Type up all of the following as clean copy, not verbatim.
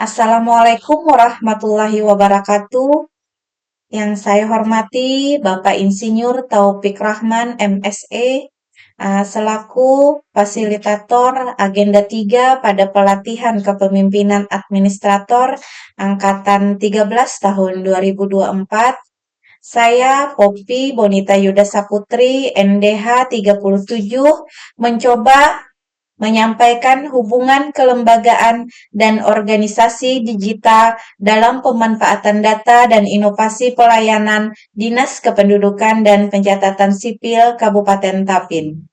Assalamualaikum warahmatullahi wabarakatuh. Yang saya hormati Bapak Insinyur Taufik Rahman, MSE, selaku fasilitator Agenda 3 pada pelatihan kepemimpinan administrator Angkatan 13 tahun 2024. Saya Poppy Bonita Yuda Saputri, NDH 37, mencoba menyampaikan hubungan kelembagaan dan organisasi digital dalam pemanfaatan data dan inovasi pelayanan Dinas Kependudukan dan Pencatatan Sipil Kabupaten Tapin.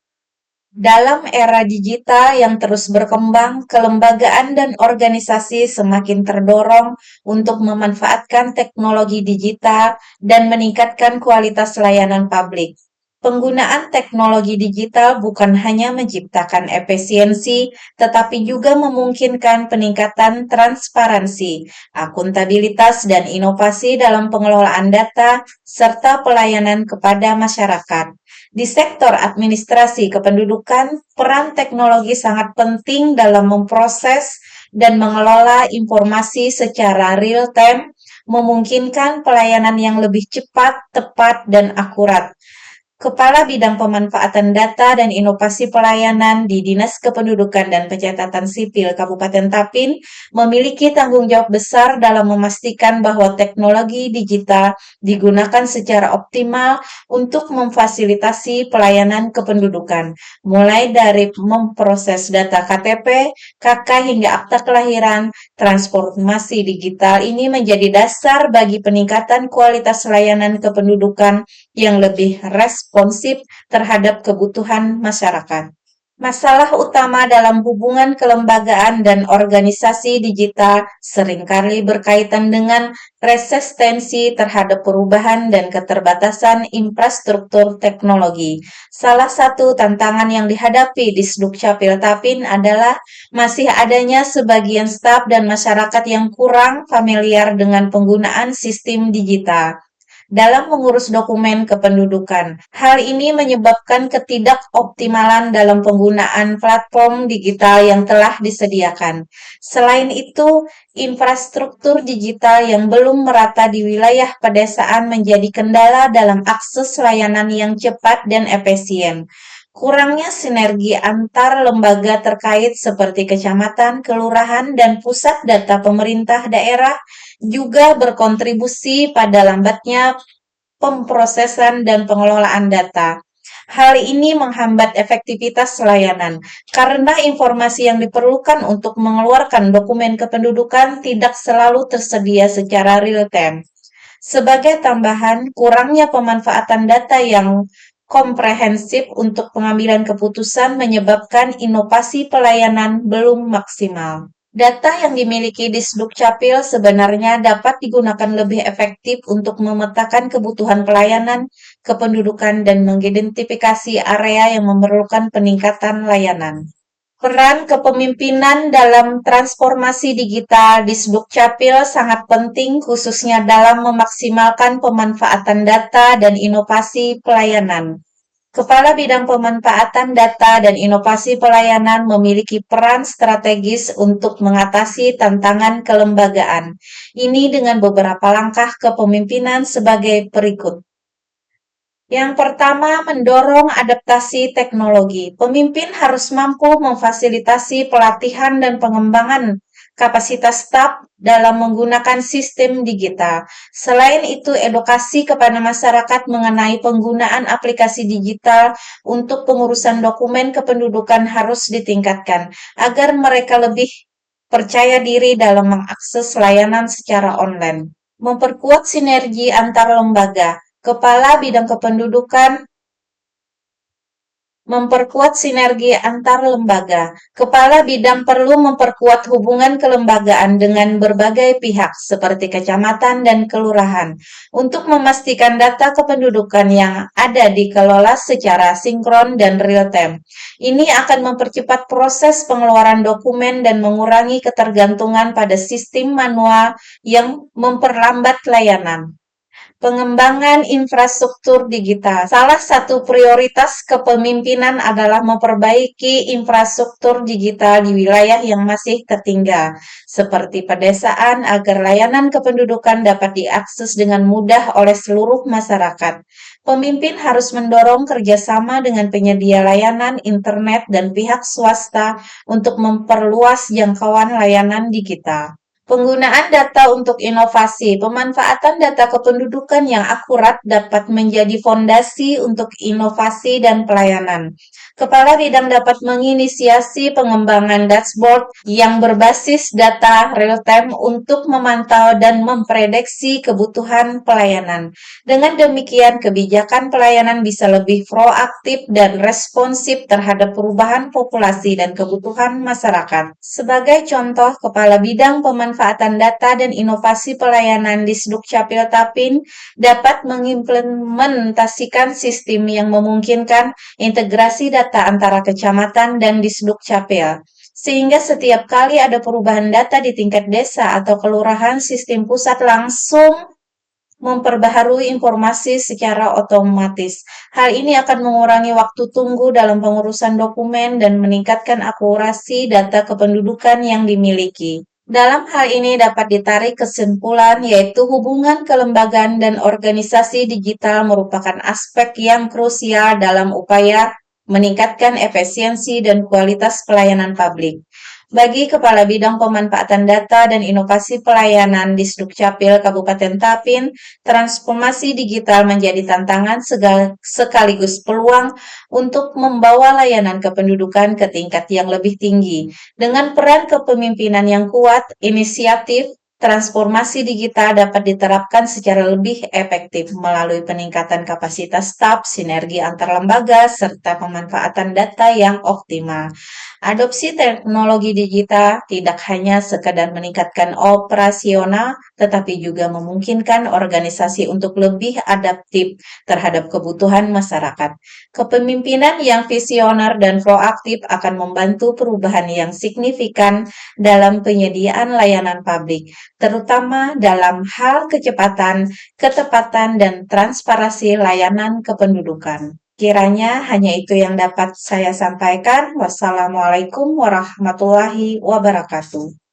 Dalam era digital yang terus berkembang, kelembagaan dan organisasi semakin terdorong untuk memanfaatkan teknologi digital dan meningkatkan kualitas layanan publik. Penggunaan teknologi digital bukan hanya menciptakan efisiensi, tetapi juga memungkinkan peningkatan transparansi, akuntabilitas, dan inovasi dalam pengelolaan data serta pelayanan kepada masyarakat. Di sektor administrasi kependudukan, peran teknologi sangat penting dalam memproses dan mengelola informasi secara real-time, memungkinkan pelayanan yang lebih cepat, tepat, dan akurat. Kepala Bidang Pemanfaatan Data dan Inovasi Pelayanan di Dinas Kependudukan dan Pencatatan Sipil Kabupaten Tapin memiliki tanggung jawab besar dalam memastikan bahwa teknologi digital digunakan secara optimal untuk memfasilitasi pelayanan kependudukan, mulai dari memproses data KTP, KK hingga akta kelahiran. Transformasi digital ini menjadi dasar bagi peningkatan kualitas layanan kependudukan yang lebih responsif terhadap kebutuhan masyarakat. Masalah utama dalam hubungan kelembagaan dan organisasi digital seringkali berkaitan dengan resistensi terhadap perubahan dan keterbatasan infrastruktur teknologi. Salah satu tantangan yang dihadapi di Sdukcapil Tapin adalah masih adanya sebagian staf dan masyarakat yang kurang familiar dengan penggunaan sistem digital dalam mengurus dokumen kependudukan. Hal ini menyebabkan ketidakoptimalan dalam penggunaan platform digital yang telah disediakan. Selain itu, infrastruktur digital yang belum merata di wilayah pedesaan menjadi kendala dalam akses layanan yang cepat dan efisien. Kurangnya sinergi antar lembaga terkait seperti kecamatan, kelurahan, dan pusat data pemerintah daerah juga berkontribusi pada lambatnya pemrosesan dan pengelolaan data. Hal ini menghambat efektivitas layanan karena informasi yang diperlukan untuk mengeluarkan dokumen kependudukan tidak selalu tersedia secara real-time. Sebagai tambahan, kurangnya pemanfaatan data yang komprehensif untuk pengambilan keputusan menyebabkan inovasi pelayanan belum maksimal. Data yang dimiliki di Sdukcapil sebenarnya dapat digunakan lebih efektif untuk memetakan kebutuhan pelayanan kependudukan dan mengidentifikasi area yang memerlukan peningkatan layanan. Peran kepemimpinan dalam transformasi digital di Sdukcapil sangat penting khususnya dalam memaksimalkan pemanfaatan data dan inovasi pelayanan. Kepala Bidang Pemanfaatan Data dan Inovasi Pelayanan memiliki peran strategis untuk mengatasi tantangan kelembagaan. Ini dengan beberapa langkah kepemimpinan sebagai berikut. Yang pertama, mendorong adaptasi teknologi. Pemimpin harus mampu memfasilitasi pelatihan dan pengembangan kapasitas staf dalam menggunakan sistem digital. Selain itu, edukasi kepada masyarakat mengenai penggunaan aplikasi digital untuk pengurusan dokumen kependudukan harus ditingkatkan agar mereka lebih percaya diri dalam mengakses layanan secara online. Memperkuat sinergi antar lembaga. Kepala Bidang Kependudukan memperkuat sinergi antar lembaga. Kepala bidang perlu memperkuat hubungan kelembagaan dengan berbagai pihak seperti kecamatan dan kelurahan untuk memastikan data kependudukan yang ada dikelola secara sinkron dan real-time. Ini akan mempercepat proses pengeluaran dokumen dan mengurangi ketergantungan pada sistem manual yang memperlambat layanan. Pengembangan infrastruktur digital. Salah satu prioritas kepemimpinan adalah memperbaiki infrastruktur digital di wilayah yang masih tertinggal, seperti pedesaan, agar layanan kependudukan dapat diakses dengan mudah oleh seluruh masyarakat. Pemimpin harus mendorong kerjasama dengan penyedia layanan internet dan pihak swasta untuk memperluas jangkauan layanan digital. Penggunaan data untuk inovasi. Pemanfaatan data kependudukan yang akurat dapat menjadi fondasi untuk inovasi dan pelayanan. Kepala bidang dapat menginisiasi pengembangan dashboard yang berbasis data real-time untuk memantau dan memprediksi kebutuhan pelayanan. Dengan demikian, kebijakan pelayanan bisa lebih proaktif dan responsif terhadap perubahan populasi dan kebutuhan masyarakat. Sebagai contoh, Kepala Bidang Pemanfaatan Data dan Inovasi Pelayanan di Sdukcapil Tapin dapat mengimplementasikan sistem yang memungkinkan integrasi data antara kecamatan dan di Sdukcapil. Sehingga setiap kali ada perubahan data di tingkat desa atau kelurahan, sistem pusat langsung memperbaharui informasi secara otomatis. Hal ini akan mengurangi waktu tunggu dalam pengurusan dokumen dan meningkatkan akurasi data kependudukan yang dimiliki. Dalam hal ini dapat ditarik kesimpulan yaitu hubungan kelembagaan dan organisasi digital merupakan aspek yang krusial dalam upaya meningkatkan efisiensi dan kualitas pelayanan publik. Bagi Kepala Bidang Pemanfaatan Data dan Inovasi Pelayanan di Sdukcapil Kabupaten Tapin, transformasi digital menjadi tantangan sekaligus peluang untuk membawa layanan kependudukan ke tingkat yang lebih tinggi. Dengan peran kepemimpinan yang kuat, inisiatif transformasi digital dapat diterapkan secara lebih efektif melalui peningkatan kapasitas staf, sinergi antar lembaga, serta pemanfaatan data yang optimal. Adopsi teknologi digital tidak hanya sekadar meningkatkan operasional, tetapi juga memungkinkan organisasi untuk lebih adaptif terhadap kebutuhan masyarakat. Kepemimpinan yang visioner dan proaktif akan membantu perubahan yang signifikan dalam penyediaan layanan publik, terutama dalam hal kecepatan, ketepatan, dan transparansi layanan kependudukan. Kiranya hanya itu yang dapat saya sampaikan. Wassalamualaikum warahmatullahi wabarakatuh.